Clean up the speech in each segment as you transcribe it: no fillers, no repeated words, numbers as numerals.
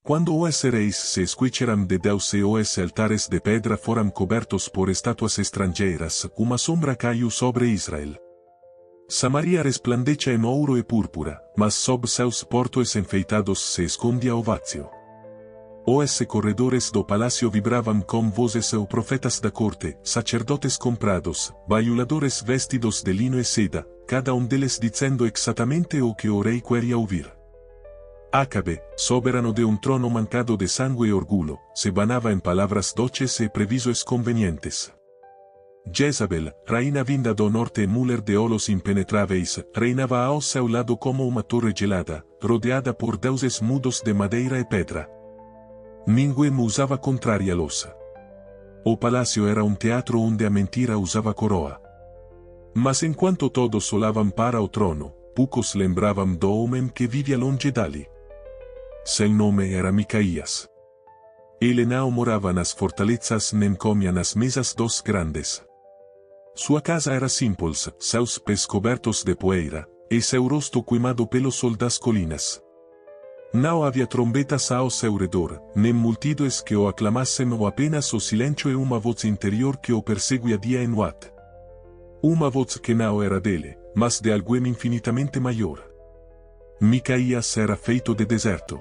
Cuando os reis se escucharan de Deus e os altares de pedra foram cobertos por estatuas estrangeiras, uma sombra caiu sobre Israel. Samaria resplandece em ouro e púrpura, mas sob seus portos enfeitados se escondia o vazio. Os corredores do palácio vibravam com vozes ou profetas da corte, sacerdotes comprados, bajuladores vestidos de lino e seda, cada deles dizendo exatamente o que o rei queria ouvir. Acabe, soberano de trono mancado de sangue e orgulho, se banava em palavras doces e previsões convenientes. Jezabel, rainha vinda do norte e mulher de olhos impenetráveis, reinava ao seu lado como uma torre gelada, rodeada por deuses mudos de madeira e pedra. Ninguém usava contrariá-los. O palácio era teatro onde a mentira usava coroa. Mas enquanto todos olhavam para o trono, poucos lembravam do homem que vivia longe dali. Seu nome era Micaías. Ele não morava nas fortalezas nem comia nas mesas dos grandes. Sua casa era simples, seus pés cobertos de poeira, e seu rosto queimado pelo sol das colinas. Não havia trombetas ao seu redor, nem multidões que o aclamassem ou apenas o silêncio e uma voz interior que o perseguia dia e noite. Uma voz que não era dele, mas de alguém infinitamente maior. Micaías era feito de deserto.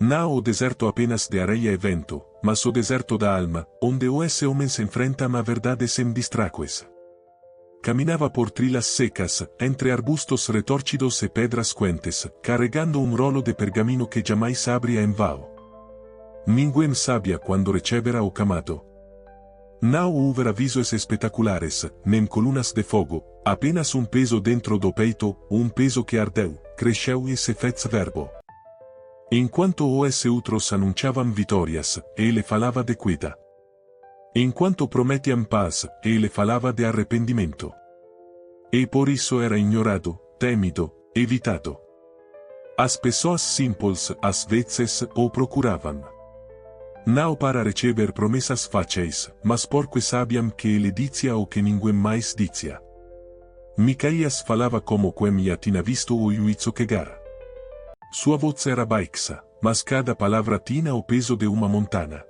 Não o deserto apenas de areia e vento, mas o deserto da alma, onde os homens enfrentam a verdade sem distrações. Caminhava por trilhas secas, entre arbustos retorcidos e pedras quentes, carregando rolo de pergamino que jamais abria em vão. Ninguém sabia quando recebera o chamado. Não houve avisos espetaculares, nem colunas de fogo, apenas peso dentro do peito, peso que ardeu, cresceu e se fez verbo. Enquanto os outros anunciavam vitórias, ele falava de cuida. Enquanto prometiam paz, ele falava de arrependimento. E por isso era ignorado, temido, evitado. As pessoas simples às vezes o procuravam. Não para receber promessas fáceis, mas porque sabiam que ele dizia o que ninguém mais dizia. Micaías falava como quem já tinha visto o juízo chegar. Sua voz era baixa, mas cada palavra tinha o peso de uma montanha.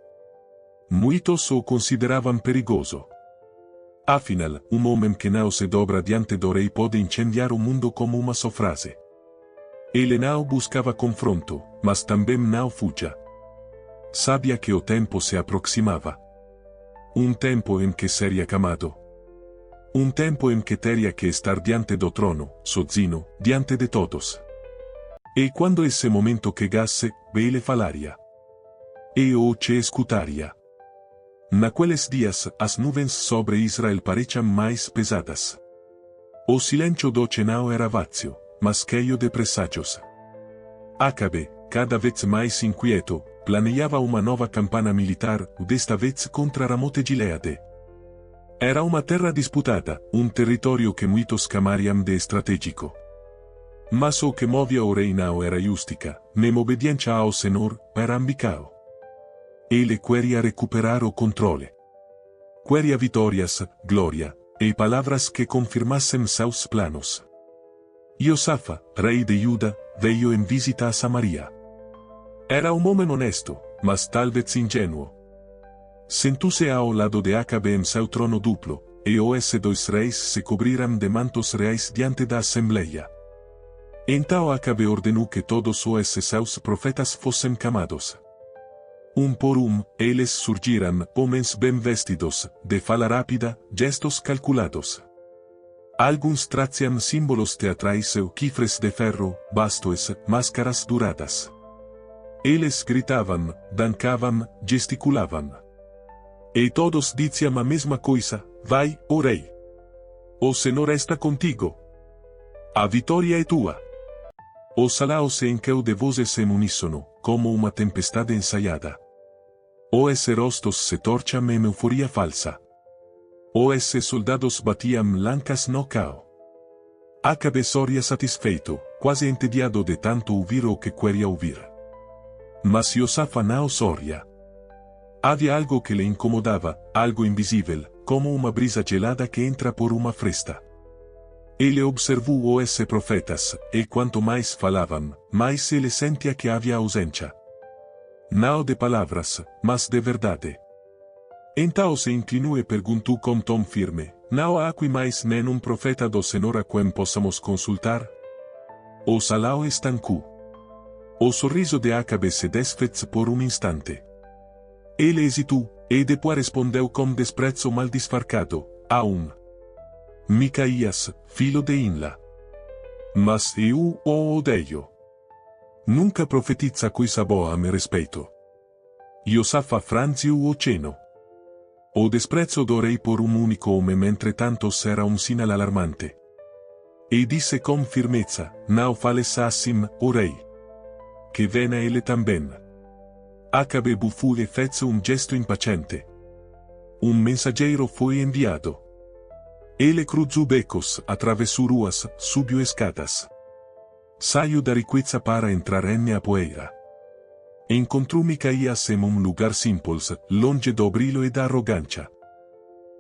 Muitos o consideravam perigoso. Afinal, homem que não se dobra diante do rei pode incendiar o mundo como uma só frase. Ele não buscava confronto, mas também não fuga. Sabia que o tempo se aproximava. Tempo em que seria chamado. Tempo em que teria que estar diante do trono, sozinho, diante de todos. E quando esse momento chegasse, ele falaria. E o te escutaria. Naqueles dias, as nuvens sobre Israel pareciam mais pesadas. O silêncio do não era vazio, mas cheio de presságios. Acabe, cada vez mais inquieto, planeava uma nova campanha militar, desta vez contra Ramote Gileade. Era uma terra disputada, território que muitos chamariam de estratégico. Mas o que movia o rei não era justica, nem obediência ao Senhor, era ambicao. Ele queria recuperar o controle. Queria vitórias, glória, e palavras que confirmassem seus planos. Josafá, rei de Judá, veio em visita a Samaria. Era homem honesto, mas talvez ingênuo. Sentou-se ao lado de Acabe em seu trono duplo, e os dois reis se cobriram de mantos reais diante da assembleia. Então Acabe ordenou que todos os seus profetas fossem chamados. Por eles surgiram, homens bem vestidos, de fala rápida, gestos calculados. Alguns traziam símbolos teatrais ou chifres de ferro, bastos, máscaras douradas. Eles gritavam, dançavam, gesticulavam. E todos diziam a mesma coisa: vai, ó rei. O Senhor está contigo. A vitória é tua. O salão se encheu de vozes em uníssono, como uma tempestade ensaiada. Os rostos se torciam em euforia falsa. Os soldados batiam lancas no cao. Acabe sorria satisfeito, quase entediado de tanto ouvir o que queria ouvir. Mas Josafá não sorria. Havia algo que lhe incomodava, algo invisível, como uma brisa gelada que entra por uma fresta. Ele observou os profetas, e quanto mais falavam, mais ele sentia que havia ausência. Nao de palabras, mas de verdade. Então se inclinó e perguntou com tom firme, não há aqui mais nenhum profeta do Senhor a quem possamos consultar? O Salao estancou. O sorriso de Acabe se desfez por um instante. Ele hesitou, e depois respondeu com desprezo mal disfarçado, a Micaías, filho de Imla. Mas eu o odeio. Nunca profetiza coisa boa a meu respeito. Iosafa franziu o ceno. O desprezo do rei por um único homem entretanto era um sinal alarmante. E disse com firmeza, não fales assim, o rei. Que venha ele também. Acabe bufou e fez um gesto impaciente. Um mensageiro foi enviado. Ele cruzou becos, atravessou ruas, subiu escadas. Saiu da riqueza para entrar na poeira. Encontrou Micaías em um lugar simples, longe do brilho e da arrogância.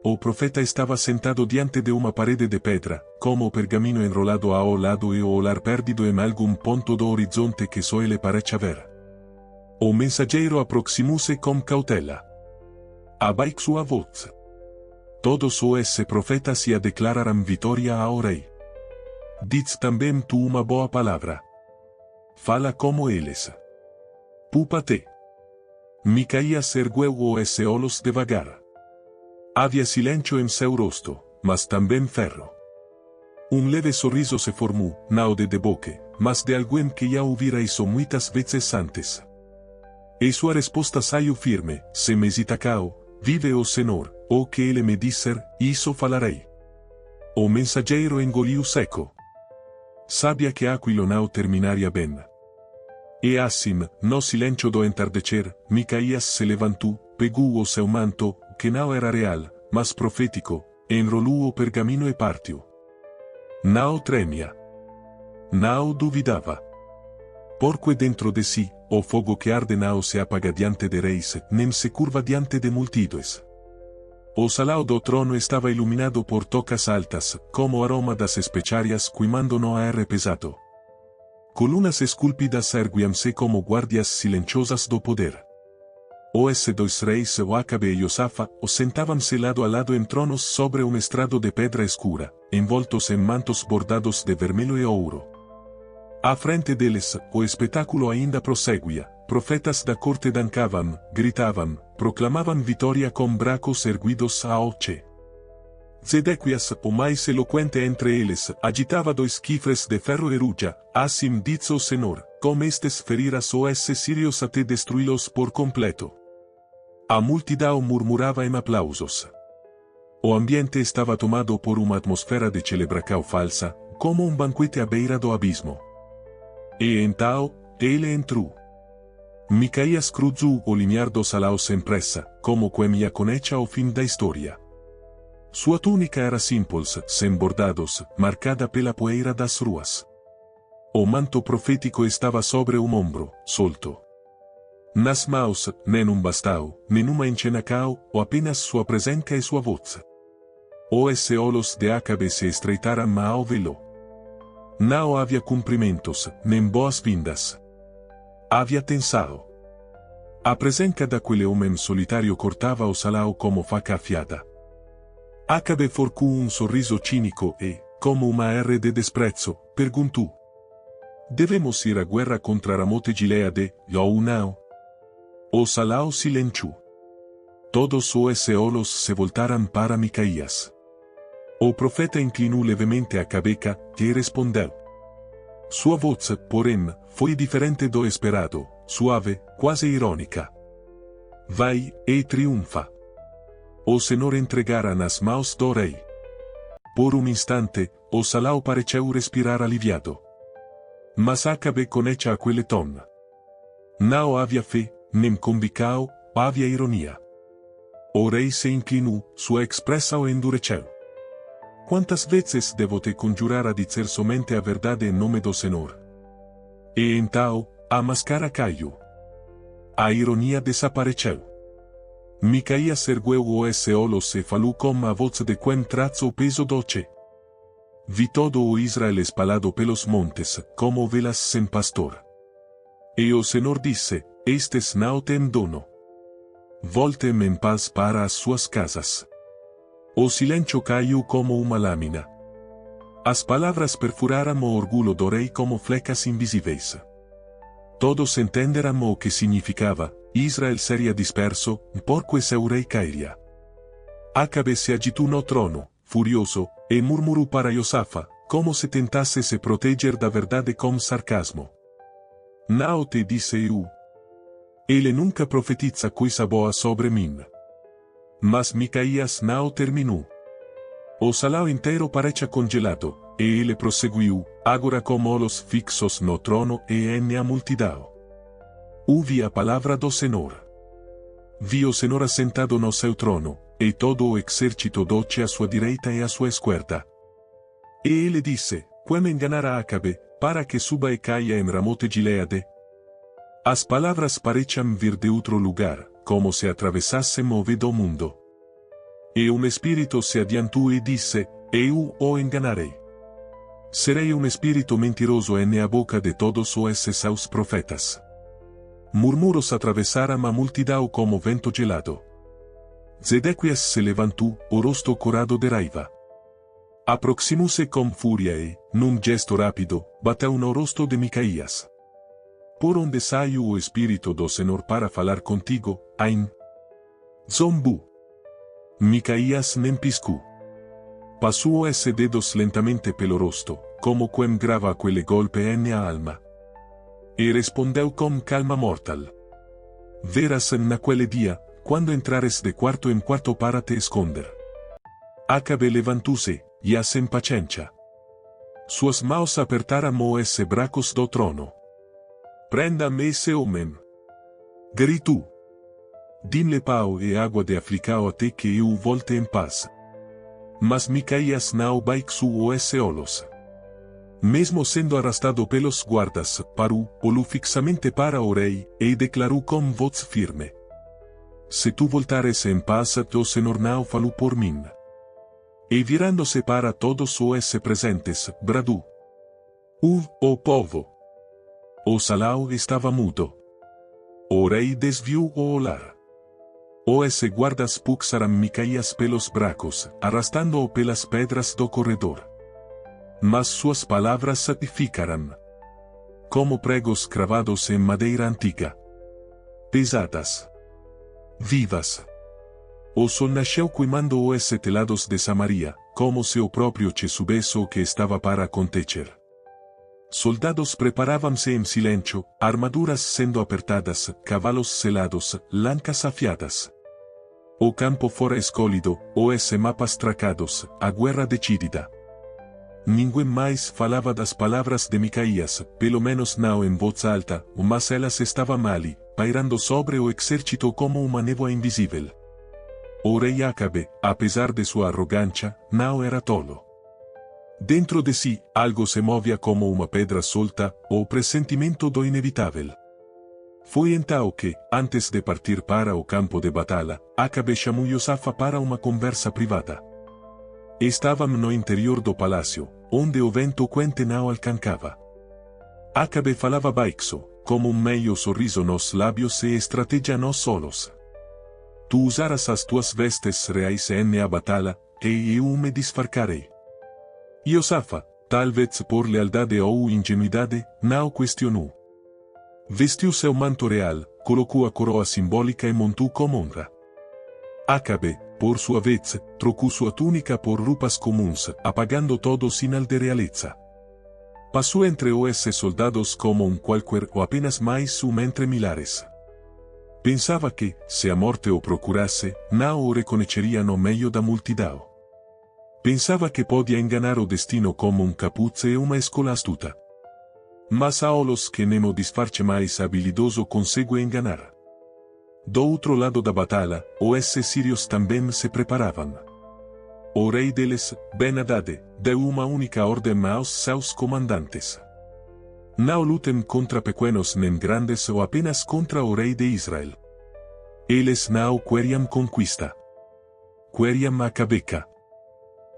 O profeta estava sentado diante de uma parede de pedra, como o pergaminho enrolado ao lado e o olhar perdido em algum ponto do horizonte que só ele parecia ver. O mensageiro aproximou-se com cautela. Abaixou a voz. Todos os profetas se declararam vitória ao rei. Diz também tu uma boa palavra. Fala como eles. Pupa-te. Micaías ergueu os olhos devagar. Havia silêncio em seu rosto, mas também ferro. Um leve sorriso se formou, não de boca, mas de alguém que já ouvira isso muitas vezes antes. E sua resposta saiu firme, se me zitacao, vive o Senhor, o que ele me disser, isso falarei. O mensageiro engoliu seco. Sabia que aquilo não terminaria bem. E assim, no silêncio do entardecer, Micaías se levantou, pegou o seu manto, que não era real, mas profético, enrolou o pergaminho e partiu. Não tremia. Não duvidava. Porque dentro de si, o fogo que arde não se apaga diante de reis, nem se curva diante de multidões. O salão do trono estava iluminado por tocas altas, como o aroma das especiarias queimando no ar pesado. Colunas esculpidas erguiam-se como guardias silenciosas do poder. Os dois reis, o Acabe e Iosafa, sentavam-se lado a lado em tronos sobre um estrado de pedra escura, envoltos em mantos bordados de vermelho e ouro. À frente deles, o espetáculo ainda prosseguia. Profetas da corte dançavam, gritavam, proclamavam vitória com bracos erguidos ao céu. Zedequias, o mais eloquente entre eles, agitava dois quifres de ferro e ruja, assim diz o Senhor, com estes feriras os sírios até destruí-los por completo. A multidão murmurava em aplausos. O ambiente estava tomado por uma atmosfera de celebração falsa, como um banquete à beira do abismo. E então, ele entrou. Micaías cruzou o limiar do salão sem pressa, como quem ia conhecer o fim da história. Sua túnica era simples, sem bordados, marcada pela poeira das ruas. O manto profético estava sobre um ombro, solto. Nas mãos, nem um bastão, nem uma encenacao, ou apenas sua presença e sua voz. Os olhos de Acabe se estreitaram ao vê-lo. Não havia cumprimentos, nem boas-vindas. Havia tensão. A presença daquele homem solitário cortava o salão como faca afiada. Acabe forcou um sorriso cínico e, como uma R de desprezo, perguntou: devemos ir à guerra contra Ramote Gileade, ou não? O salão silenciou. Todos os olhos se voltaram para Micaías. O profeta inclinou levemente a cabeça, e respondeu. Sua voz, porém, foi diferente do esperado, suave, quase irônica. Vai, e triunfa. O Senhor entregara nas mãos do rei. Por um instante, o salão pareceu respirar aliviado. Mas Acabe conhecia aquele tom. Não havia fé, nem convicção, havia ironia. O rei se inclinou, sua expressão endureceu. Quantas vezes devo te conjurar a dizer somente a verdade em nome do Senhor? E então, a máscara caiu. A ironia desapareceu. Micaías ergueu os olhos e falou com a voz de quem traz o peso do céu. Vi todo o Israel espalhado pelos montes, como ovelhas sem pastor. E o Senhor disse, estes não tem dono. Voltem em paz para as suas casas. O silêncio caiu como uma lâmina. As palavras perfuraram o orgulho do rei como flecas invisíveis. Todos entenderam o que significava: Israel seria disperso, porque seu rei cairia. Acabe se agitou no trono, furioso, e murmurou para Josafá, como se tentasse se proteger da verdade com sarcasmo. Não te disse eu. Ele nunca profetiza coisa boa sobre mim. Mas Micaías não terminou. O salão inteiro parecia congelado, e ele prosseguiu, agora com olhos fixos no trono e em a multidão. Ouvi a palavra do Senhor. Vi o Senhor assentado no seu trono, e todo o exército doce à sua direita e à sua esquerda. E ele disse: Quem enganará Acabe, para que suba e caia em Ramote Gileade? As palavras pareciam vir de outro lugar, como se atravessassem o do mundo. E um espírito se adiantou e disse: Eu o enganarei. Serei um espírito mentiroso na boca de todos esses seus profetas. Murmuros atravessaram a multidão como vento gelado. Zedequias se levantou, o rosto corado de raiva. Aproximou-se com fúria e, num gesto rápido, bateu no rosto de Micaías. Por onde saiu o Espírito do Senhor para falar contigo, Ain? Zombu. Micaías nem piscou. Passou os dedos lentamente pelo rosto, como quem grava aquele golpe na alma. E respondeu com calma mortal. Verás naquele dia, quando entrares de quarto em quarto para te esconder. Acabe levantou-se, e sem paciência. Suas mãos apertaram os bracos do trono. Prenda-me esse homem. Gritou. Dê-lhe pão e água de aflicao até que eu volte em paz. Mas Micaías não baixou os olhos. Mesmo sendo arrastado pelos guardas, parou, olhou fixamente para o rei, e declarou com voz firme: Se tu voltares em paz, o Senhor não falou por mim. E virando-se para todos os presentes, bradou: O povo. O salão estava mudo. O rei desviou o olhar. Os guardas puxaram Micaías pelos bracos, arrastando-o pelas pedras do corredor. Mas suas palavras ficaram como pregos cravados em madeira antiga. Pesadas. Vivas. O sol nasceu queimando os telados de Samaria, como se o próprio te soubesse o que estava para acontecer. Soldados preparavam-se em silêncio, armaduras sendo apertadas, cavalos selados, lancas afiadas. O campo fora escolhido, os mapas tracados, a guerra decidida. Ninguém mais falava das palavras de Micaías, pelo menos não em voz alta, mas elas estavam ali, pairando sobre o exército como uma névoa invisível. O rei Acabe, apesar de sua arrogância, não era tolo. Dentro de si, algo se movia como uma pedra solta, o pressentimento do inevitável. Foi então que, antes de partir para o campo de batalha, Acabe chamou Josafá para uma conversa privada. Estavam no interior do palácio, onde o vento quente não alcançava. Acabe falava baixo, com meio sorriso nos lábios e estratégia nos olhos. Tu usarás as tuas vestes reais na batalha, e eu me disfarcarei. Josafá, talvez por lealdade ou ingenuidade, não questionou. Vestiu seu manto real, colocou a coroa simbólica e montou com honra. Acabe, por sua vez, trocou sua túnica por roupas comuns, apagando todo o sinal de realeza. Passou entre os soldados como qualquer ou apenas mais entre milhares. Pensava que, se a morte o procurasse, não o reconheceria no meio da multidão. Pensava que podia enganar o destino como capuz e uma escola astuta. Mas há olhos que nem o disfarce mais habilidoso consegue enganar. Do outro lado da batalha, os sírios também se preparavam. O rei deles, Ben-Hadad, deu uma única ordem aos seus comandantes. Não lutem contra pequenos nem grandes ou apenas contra o rei de Israel. Eles não queriam conquista. Queriam a Cabeca.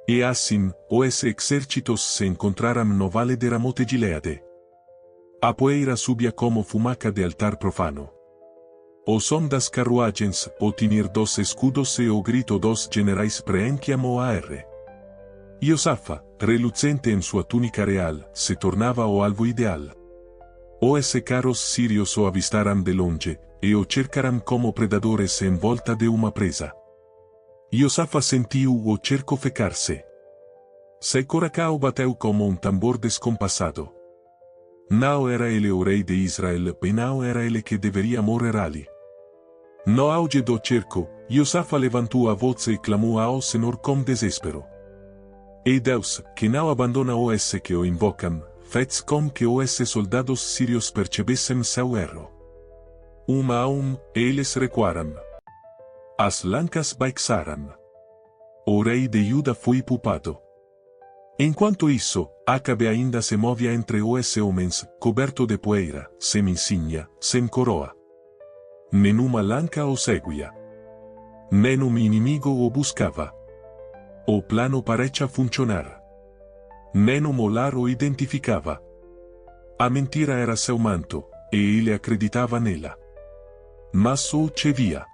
E assim, os exércitos se encontraram no vale de Ramote Gileade. A poeira subia como fumaça de altar profano. O son das carruagens, o tinir dos escudos e o grito dos generais preenchiamo a R. Iosafa, relucente en sua túnica real, se tornava o alvo ideal. Os caros sirios o avistaram de longe, e o cercaram como predadores em volta de uma presa. Iosafa sentiu o cerco fecar-se. Seu coração bateu como um tambor descompassado. Não era ele o rei de Israel, e não era ele que deveria morrer ali. No auge do cerco, Iosafa levantou a voz e clamou ao Senhor com desespero. E Deus, que não abandona os que o invocam, fez com que os soldados sírios percebessem seu erro. A eles recuaram. As lancas baixaram. O rei de Judá foi poupado. Enquanto isso, Acabe ainda se movia entre os homens, coberto de poeira, sem insígnia, sem coroa. Nenhuma lanca o seguia. Nenhum inimigo o buscava. O plano parecia funcionar. Nenhum olhar o identificava. A mentira era seu manto, e ele acreditava nela. Mas o via.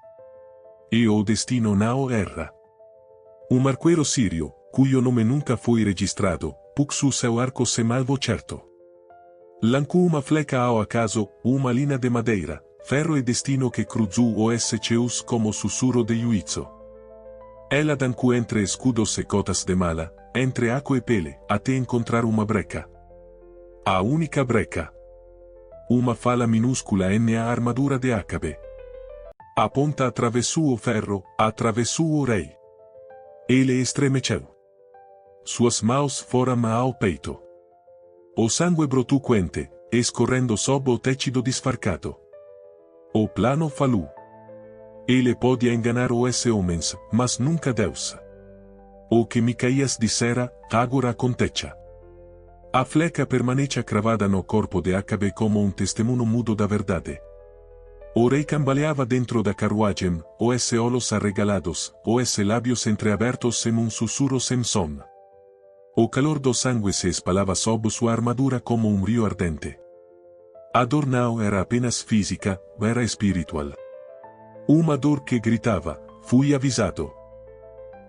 E o destino não erra. Um arqueiro sírio, cujo nome nunca foi registrado, puxou seu arco sem alvo certo. Lancou uma flecha ao acaso, uma linha de madeira, ferro e destino que cruzou os cheus como sussurro de juízo. Ela dancou entre escudos e cotas de mala, entre aco e pele, até encontrar uma breca. A única breca. Uma fala minúscula na armadura de Acabe. A ponta atravessou o ferro, atravessou o rei. Ele estremeceu. Suas mãos foram ao peito. O sangue brotou quente, escorrendo sob o tecido desfarcado. O plano falhou. Ele podia enganar os homens, mas nunca Deus. O que Micaías dissera, agora acontecia. A flecha permanecia cravada no corpo de Acabe como um testemunho mudo da verdade. O rei cambaleava dentro da carruagem, os olhos arregalados, os lábios entreabertos em um sussurro sem som. O calor do sangue se espalhava sob sua armadura como um rio ardente. A dor não era apenas física, era espiritual. Uma dor que gritava, fui avisado.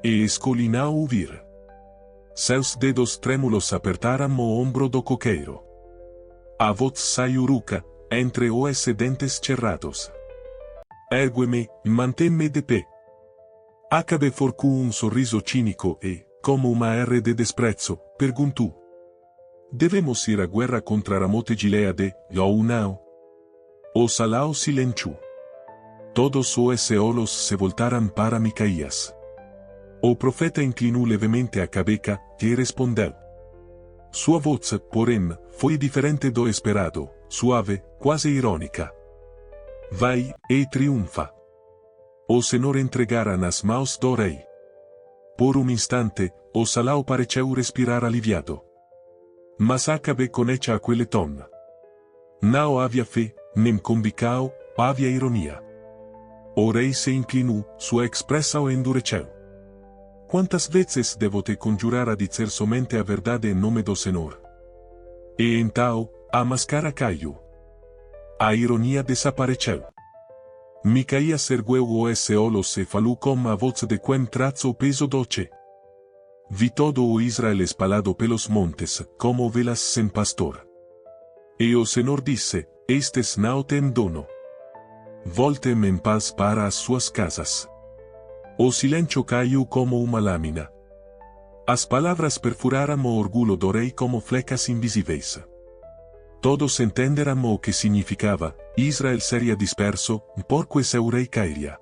E escolhi não ouvir. Seus dedos trêmulos apertaram o ombro do coqueiro. A voz saiu rouca, entre os dentes cerrados. Ergue-me, mantém-me de pé. Acabe forcou um sorriso cínico e, como uma R de desprezo, perguntou. Devemos ir à guerra contra Ramote Gileade, ou não? O Salau silenciou. Todos os olhos se voltaram para Micaías. O profeta inclinou levemente a cabeça, e respondeu. Sua voz, porém, foi diferente do esperado, suave, quase irônica. Vai, e triunfa. O Senhor entregara nas mãos do rei. Por um instante, o Salau pareceu respirar aliviado. Mas Acabe conhecia aquele tom. Não havia fé, nem convicção, havia ironia. O rei se inclinou, sua expressão endureceu. Quantas vezes devo te conjurar a dizer somente a verdade em nome do Senhor? E então, a máscara caiu. A ironia desapareceu. Micaías ergueu os olhos e falou com a voz de quem traz o peso doce. Vi todo o Israel espalhado pelos montes, como ovelhas sem pastor. E o Senhor disse, estes não têm dono. Voltem em paz para as suas casas. O silêncio caiu como uma lâmina. As palavras perfuraram o orgulho do rei como flechas invisíveis. Todos entenderam o que significava, Israel seria disperso, porque seu rei cairia.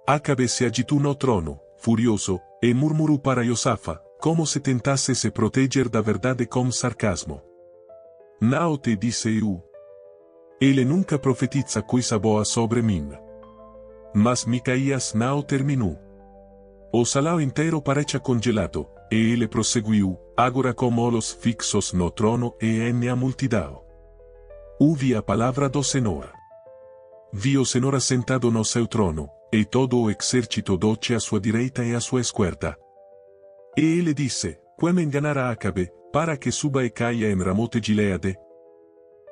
Acabe se agitou no trono, furioso, e murmurou para Iosafa, como se tentasse se proteger da verdade com sarcasmo. Não te disse eu. Ele nunca profetiza coisa boa sobre mim. Mas Micaías não terminou. O salão inteiro parecia congelado, e ele prosseguiu, agora com olhos fixos no trono e na multidão. Ouvi a palavra do Senhor. Vi o Senhor assentado no seu trono, e todo o exército doce à sua direita e à sua esquerda. E ele disse, como enganará Acabe, para que suba e caia em Ramote Gileade?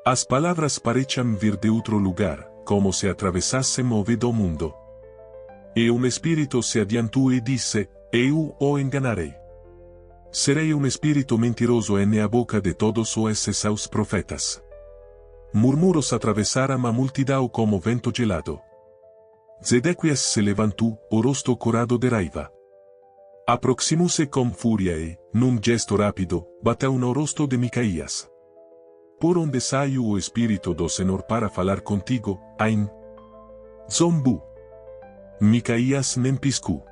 As palavras pareciam vir de outro lugar, como se atravessassem do mundo. E um espírito se adiantou e disse, eu o enganarei. Serei um espírito mentiroso na boca de todos os seus profetas. Murmuros atravessaram a multidão como vento gelado. Zedequias se levantou, o rosto corado de raiva. Aproximou-se com fúria e, num gesto rápido, bateu no rosto de Micaías. Por onde saiu o Espírito do Senhor para falar contigo, Ain? Zombu. Micaías nem piscou.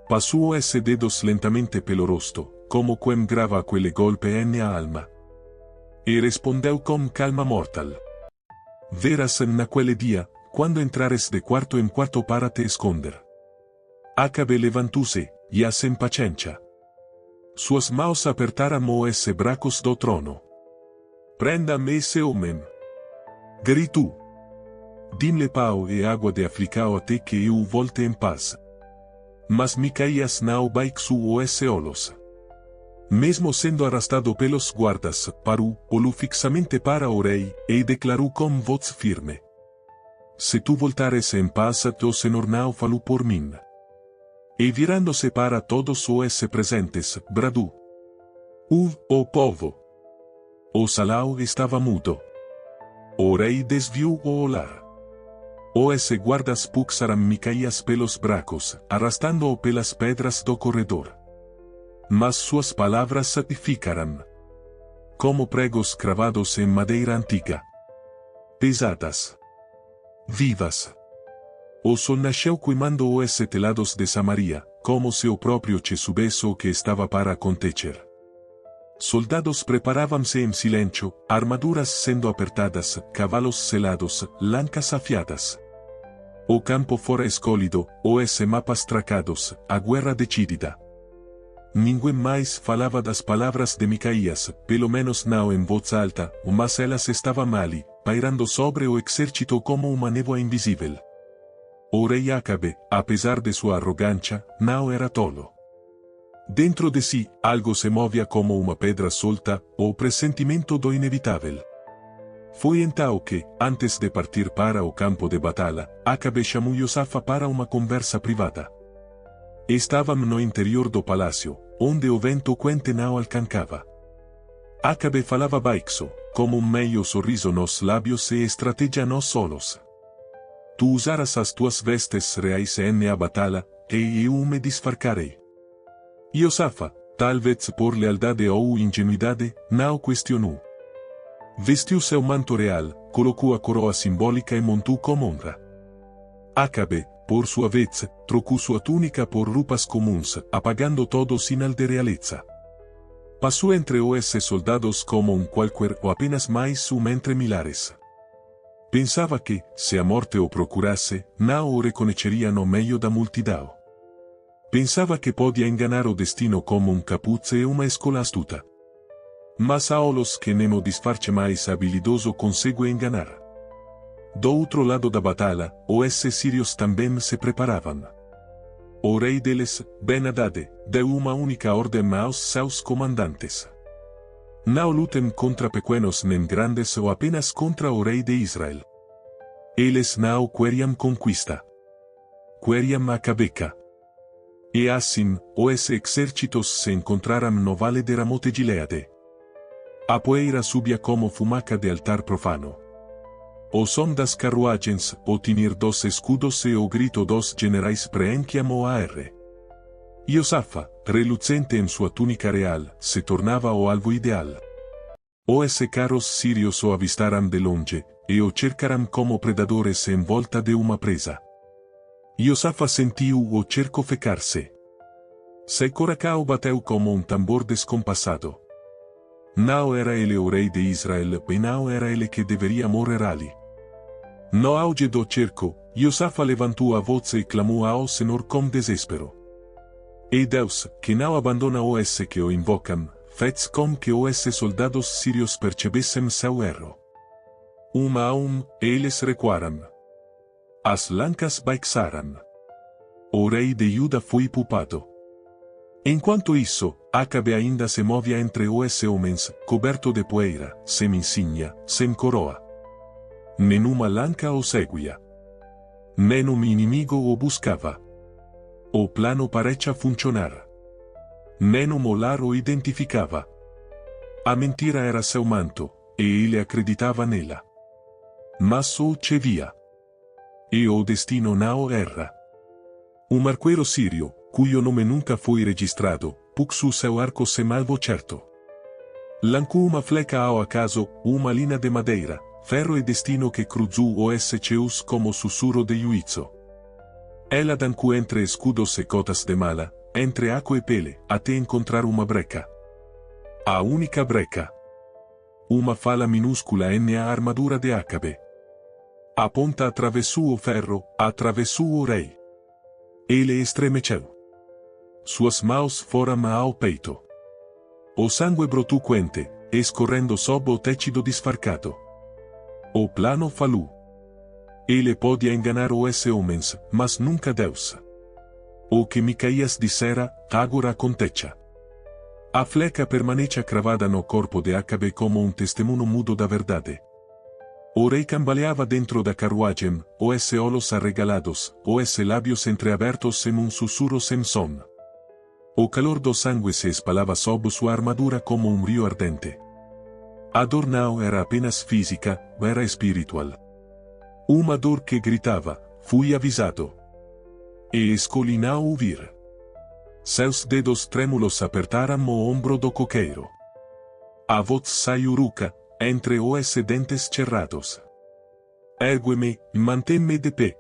Passou os dedos lentamente pelo rosto, como quem grava aquele golpe na alma. E respondeu com calma mortal. Verás naquele dia, quando entrares de quarto em quarto para te esconder. Acabe levantou-se, e sem paciência. Suas mãos apertaram os bracos do trono. Prenda-me esse homem. Gritou. Dime pão e água de Africao até que eu volte em paz. Mas Micaías não baixou os olhos. Mesmo sendo arrastado pelos guardas, parou, olhou fixamente para o rei, e declarou com voz firme. Se tu voltares em paz, o Senhor não falou por mim. E virando-se para todos os presentes, bradou. O povo. O salão estava mudo. O rei desviou o olhar. Os guardas puxaram Micaías pelos bracos, arrastando-o pelas pedras do corredor. Mas suas palavras ficaram como pregos cravados em madeira antiga. Pesadas. Vivas. O sol nasceu queimando os telados de Samaria, como se o próprio te soubesse o que estava para acontecer. Soldados preparavam-se em silêncio, armaduras sendo apertadas, cavalos selados, lancas afiadas. O campo fora escolhido, os mapas tracados, a guerra decidida. Ninguém mais falava das palavras de Micaías, pelo menos não em voz alta, mas elas estavam ali, pairando sobre o exército como uma névoa invisível. O rei Acabe, apesar de sua arrogância, não era tolo. Dentro de si, algo se movia como uma pedra solta, o pressentimento do inevitável. Foi então que, antes de partir para o campo de batalha, Acabe chamou Josafa para uma conversa privada. Estavam no interior do palácio, onde o vento quente não alcançava. Acabe falava baixo, com meio sorriso nos lábios e estratégia nos olhos. Tu usarás as tuas vestes reais na batalha, e eu me disfarcarei. Josafa, talvez por lealdade ou ingenuidade, não questionou. Vestiu seu manto real, colocou a coroa simbólica e montou com honra. Acabe, por sua vez, trocou sua túnica por roupas comuns, apagando todo sinal de realeza. Passou entre os soldados como qualquer ou apenas mais entre milhares. Pensava que, se a morte o procurasse, não o reconheceria no meio da multidão. Pensava que podia enganar o destino como capuz e uma escola astuta. Mas há olhos que nem o disfarce mais habilidoso consegue enganar. Do outro lado da batalha, os sírios também se preparavam. O rei deles, Ben-Hadad, deu uma única ordem aos seus comandantes. Não lutem contra pequenos nem grandes ou apenas contra o rei de Israel. Eles não queriam conquista. Queriam a Cabeca. E assim, os exércitos se encontraram no vale de Ramote Gileade. A poeira subia como fumaça de altar profano. O som das carruagens, o tinir dos escudos e o grito dos generais preenchiam o ar. Josafa, relucente em sua túnica real, se tornava o alvo ideal. Os carros sírios o avistaram de longe, e o cercaram como predadores em volta de uma presa. Josafa sentiu o cerco fecar-se. Seu coração bateu como tambor descompassado. Não era ele o rei de Israel, e não era ele que deveria morrer ali. No auge do cerco, Josafa levantou a voz e clamou ao Senhor com desespero. E Deus, que não abandona os que o invocam, fez com que os soldados sírios percebessem seu erro. A eles recuaram. As lancas baixaram. O rei de Judá foi poupado. Enquanto isso, Acabe ainda se movia entre os homens, coberto de poeira, sem insígnia, sem coroa. Nenhuma lanca o seguia. Nenhum inimigo o buscava. O plano parecia funcionar. Nenhum olhar o identificava. A mentira era seu manto, e ele acreditava nela. Mas o via. E o destino não erra. Um arqueiro sírio, cujo nome nunca foi registrado, puxou seu arco sem alvo certo. Lancou uma flecha ao acaso, uma linha de madeira, ferro e destino que cruzou os seus como sussurro de juízo. Ela dancou entre escudos e cotas de mala, entre água e pele, até encontrar uma breca. A única breca. Uma fala minúscula na armadura de Acabe. A ponta atravessou o ferro, atravessou o rei. Ele estremeceu. Suas mãos foram ao peito. O sangue brotou quente, escorrendo sob o tecido disfarcado. O plano falhou. Ele podia enganar os homens, mas nunca Deus. O que Micaías dissera, agora acontecia. A flecha permanecia cravada no corpo de Acabe como um testemunho mudo da verdade. O rei cambaleava dentro da carruagem, os olhos arregalados, os lábios entreabertos em um sussurro sem som. O calor do sangue se espalhava sob sua armadura como um rio ardente. A dor não era apenas física, era espiritual. Uma dor que gritava, fui avisado. E escolhi não ouvir. Seus dedos trêmulos apertaram o ombro do coqueiro. A voz saiu rouca, entre os dentes cerrados. Ergue-me, mantém-me de pé.